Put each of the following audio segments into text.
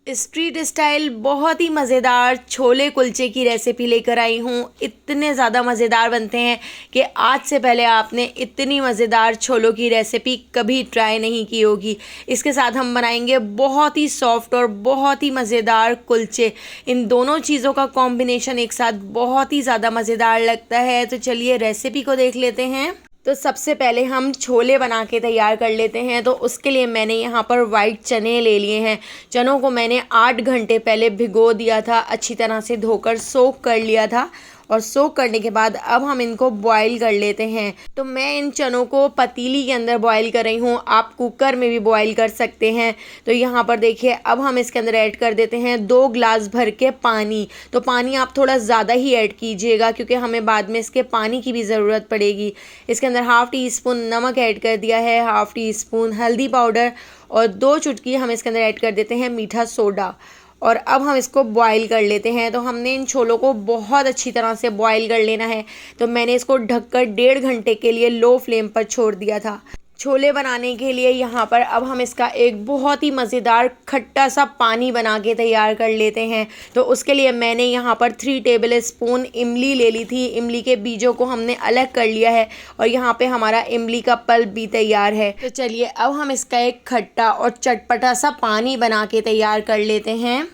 Street style बहुत ही मज़ेदार छोले कुलचे की रेसिपी लेकर आई हूँ। इतने ज़्यादा मज़ेदार बनते हैं कि आज से पहले आपने इतनी मज़ेदार छोलों की रेसिपी कभी ट्राई नहीं की होगी। इसके साथ हम बनाएंगे बहुत ही सॉफ्ट और बहुत ही मज़ेदार कुलचे। इन दोनों चीज़ों का कॉम्बिनेशन एक साथ बहुत ही ज़्यादा मज़ेदार लगता है। तो चलिए रेसिपी को देख लेते हैं। तो सबसे पहले हम छोले बना के तैयार कर लेते हैं। तो उसके लिए मैंने यहाँ पर वाइट चने ले लिए हैं। चनों को मैंने 8 घंटे पहले भिगो दिया था, अच्छी तरह से धोकर सोक कर लिया था। और सोक करने के बाद अब हम इनको बॉईल कर लेते हैं। तो मैं इन चनों को पतीली के अंदर बॉईल कर रही हूँ, आप कुकर में भी बॉईल कर सकते हैं। तो यहाँ पर देखिए अब हम इसके अंदर ऐड कर देते हैं 2 ग्लास भर के पानी। तो पानी आप थोड़ा ज़्यादा ही ऐड कीजिएगा क्योंकि हमें बाद में इसके पानी की भी ज़रूरत पड़ेगी। इसके अंदर हाफ़ टी स्पून नमक ऐड कर दिया है, हाफ़ टी स्पून हल्दी पाउडर और 2 चुटकी हम इसके अंदर ऐड कर देते हैं मीठा सोडा। और अब हम इसको बॉईल कर लेते हैं। तो हमने इन छोलों को बहुत अच्छी तरह से बॉईल कर लेना है। तो मैंने इसको ढककर 1.5 घंटे के लिए लो फ्लेम पर छोड़ दिया था। छोले बनाने के लिए यहाँ पर अब हम इसका एक बहुत ही मज़ेदार खट्टा सा पानी बना के तैयार कर लेते हैं। तो उसके लिए मैंने यहाँ पर 3 टेबल स्पून इमली ले ली थी। इमली के बीजों को हमने अलग कर लिया है और यहाँ पे हमारा इमली का पल्प भी तैयार है। तो चलिए अब हम इसका एक खट्टा और चटपटा सा पानी बना के तैयार कर लेते हैं।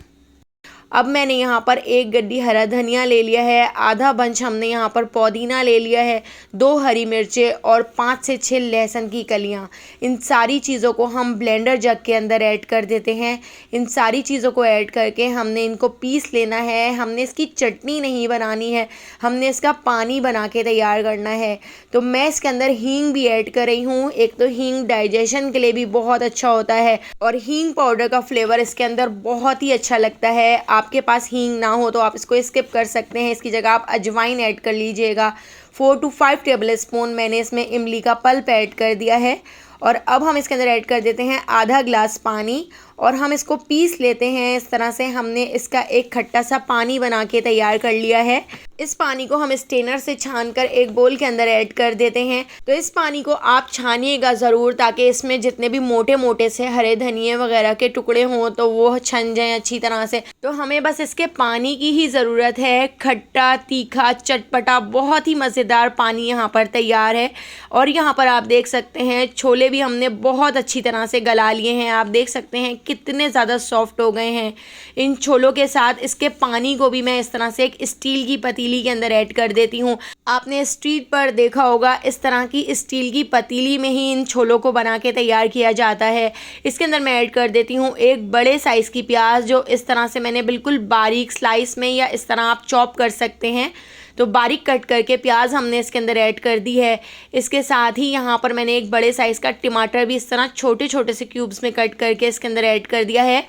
अब मैंने यहाँ पर 1 गड्डी हरा धनिया ले लिया है, आधा बंच हमने यहाँ पर पुदीना ले लिया है, 2 हरी मिर्चें और 5 से 6 लहसुन की कलियाँ। इन सारी चीज़ों को हम ब्लेंडर जग के अंदर ऐड कर देते हैं। इन सारी चीज़ों को ऐड करके हमने इनको पीस लेना है। हमने इसकी चटनी नहीं बनानी है, हमने इसका पानी बना के तैयार करना है। तो मैं इसके अंदर हींग भी ऐड कर रही हूँ। एक तो हींग डाइजेशन के लिए भी बहुत अच्छा होता है और हींग पाउडर का फ्लेवर इसके अंदर बहुत ही अच्छा लगता है। आपके पास हींग ना हो तो आप इसको स्किप कर सकते हैं, इसकी जगह आप अजवाइन ऐड कर लीजिएगा। 4 to 5 टेबल स्पून मैंने इसमें इमली का पल्प ऐड कर दिया है। और अब हम इसके अंदर ऐड कर देते हैं आधा ग्लास पानी और हम इसको पीस लेते हैं। इस तरह से हमने इसका एक खट्टा सा पानी बना के तैयार कर लिया है। इस पानी को हम स्ट्रेनर से छानकर एक बोल के अंदर ऐड कर देते हैं। तो इस पानी को आप छानिएगा ज़रूर ताकि इसमें जितने भी मोटे मोटे से हरे धनिए वगैरह के टुकड़े हों तो वो छन जाएं अच्छी तरह से। तो हमें बस इसके पानी की ही ज़रूरत है। खट्टा तीखा चटपटा बहुत ही मज़ेदार पानी यहाँ पर तैयार है। और यहाँ पर आप देख सकते हैं छोले भी हमने बहुत अच्छी तरह से गला लिए हैं। आप देख सकते हैं कितने ज़्यादा सॉफ्ट हो गए हैं। इन छोलों के साथ इसके पानी को भी मैं इस तरह से एक स्टील की पतीली के अंदर ऐड कर देती हूँ। आपने स्ट्रीट पर देखा होगा इस तरह की स्टील की पतीली में ही इन छोलों को बना के तैयार किया जाता है। इसके अंदर मैं ऐड कर देती हूँ एक बड़े साइज़ की प्याज, जो इस तरह से मैंने बिल्कुल बारीक स्लाइस में या इस तरह आप चॉप कर सकते हैं। तो बारीक कट करके प्याज हमने इसके अंदर ऐड कर दी है। इसके साथ ही यहाँ पर मैंने एक बड़े साइज़ का टमाटर भी इस तरह छोटे छोटे से क्यूब्स में कट करके इसके अंदर ऐड कर दिया है।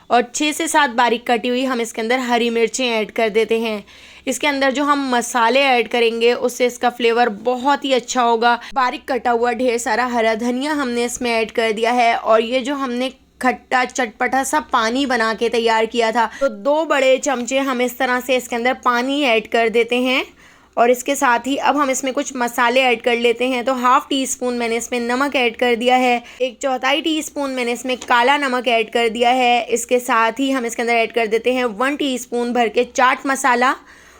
और 6 से 7 बारीक कटी हुई हम इसके अंदर हरी मिर्चें ऐड कर देते हैं। इसके अंदर जो हम मसाले ऐड करेंगे उससे इसका फ्लेवर बहुत ही अच्छा होगा। बारीक कटा हुआ ढेर सारा हरा धनिया हमने इसमें ऐड कर दिया है। और ये जो हमने खट्टा चटपटा सा पानी बना के तैयार किया था, तो 2 बड़े चमचे हम इस तरह से इसके अंदर पानी ऐड कर देते हैं। और इसके साथ ही अब हम इसमें कुछ मसाले ऐड कर लेते हैं। तो हाफ़ टी स्पून मैंने इसमें नमक ऐड कर दिया है, 1/4 टीस्पून मैंने इसमें काला नमक ऐड कर दिया है। इसके साथ ही हम इसके अंदर ऐड कर देते हैं 1 टीस्पून भर के चाट मसाला।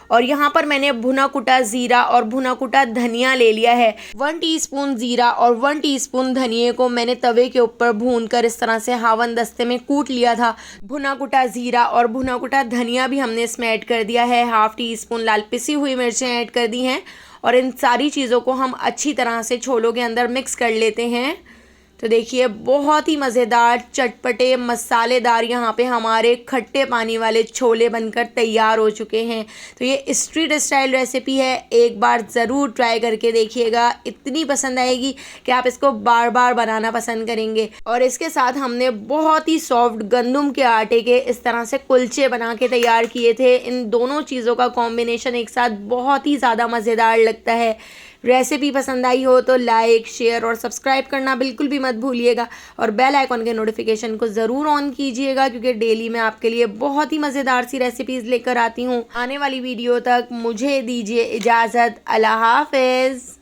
और यहाँ पर मैंने भुना कुटा ज़ीरा और भुना कुटा धनिया ले लिया है। 1 टीस्पून ज़ीरा और 1 टीस्पून धनिए को मैंने तवे के ऊपर भूनकर इस तरह से हावन दस्ते में कूट लिया था। भुना कुटा ज़ीरा और भुना कुटा धनिया भी हमने इसमें ऐड कर दिया है। हाफ़ टी स्पून लाल पिसी हुई मिर्चें ऐड कर दी हैं। और इन सारी चीज़ों को हम अच्छी तरह से छोलों के अंदर मिक्स कर लेते हैं। तो देखिए बहुत ही मज़ेदार चटपटे मसालेदार यहाँ पे हमारे खट्टे पानी वाले छोले बनकर तैयार हो चुके हैं। तो ये स्ट्रीट स्टाइल रेसिपी है, एक बार ज़रूर ट्राई करके देखिएगा। इतनी पसंद आएगी कि आप इसको बार बार बनाना पसंद करेंगे। और इसके साथ हमने बहुत ही सॉफ्ट गंदम के आटे के इस तरह से कुलचे बना के तैयार किए थे। इन दोनों चीज़ों का कॉम्बिनेशन एक साथ बहुत ही ज़्यादा मज़ेदार लगता है। रेसिपी पसंद आई हो तो लाइक शेयर और सब्सक्राइब करना बिल्कुल भी मत भूलिएगा। और बेल आइकॉन के नोटिफिकेशन को ज़रूर ऑन कीजिएगा क्योंकि डेली मैं आपके लिए बहुत ही मज़ेदार सी रेसिपीज़ लेकर आती हूँ। आने वाली वीडियो तक मुझे दीजिए इजाज़त। अल्लाह हाफ़िज़।